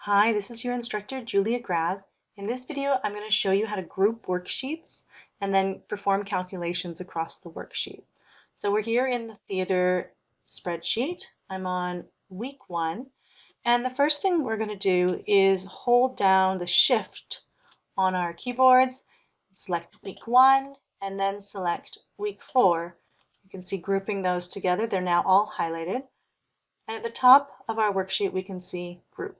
Hi, this is your instructor, Julia Grab. In this video, I'm going to show you how to group worksheets and then perform calculations across the worksheet. So we're here in the theater spreadsheet. I'm on week 1. And the first thing we're going to do is hold down the shift on our keyboards, select week 1, and then select week 4. You can see grouping those together. They're now all highlighted. And at the top of our worksheet, we can see group.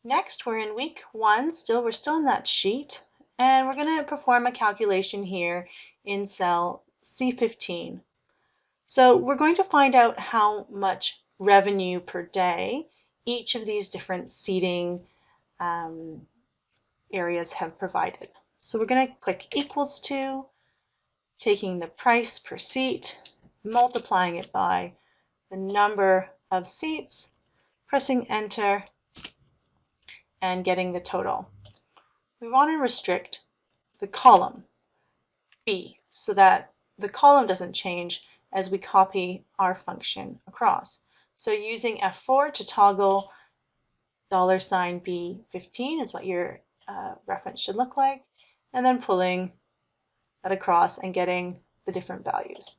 Next, we're in week 1, we're still in that sheet, and we're going to perform a calculation here in cell C15. So we're going to find out how much revenue per day each of these different seating areas have provided. So we're going to click equals to, taking the price per seat, multiplying it by the number of seats, pressing enter, and getting the total. We want to restrict the column B so that the column doesn't change as we copy our function across. So using F4 to toggle $B15 is what your reference should look like, and then pulling that across and getting the different values.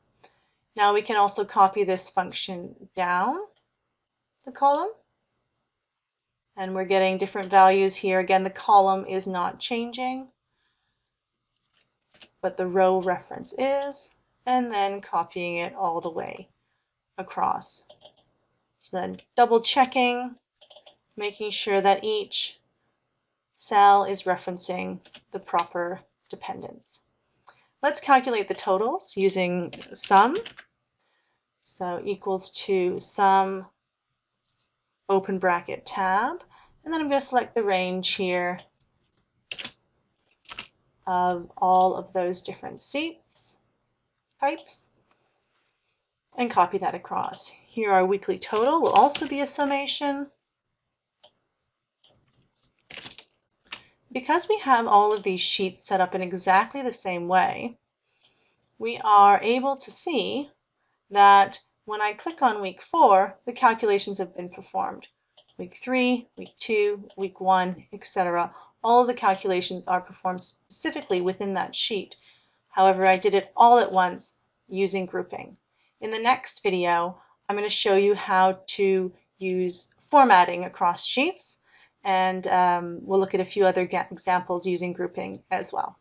Now we can also copy this function down the column, and we're getting different values here. Again, the column is not changing, but the row reference is, and then copying it all the way across. So then double checking, making sure that each cell is referencing the proper dependence. Let's calculate the totals using sum. So equals to sum, open bracket, tab, and then I'm going to select the range here of all of those different seats types and copy that across. Here our weekly total will also be a summation. Because we have all of these sheets set up in exactly the same way, we are able to see that when I click on week 4, the calculations have been performed. Week 3, week 2, week 1, etc. All of the calculations are performed specifically within that sheet. However, I did it all at once using grouping. In the next video, I'm going to show you how to use formatting across sheets, and we'll look at a few other examples using grouping as well.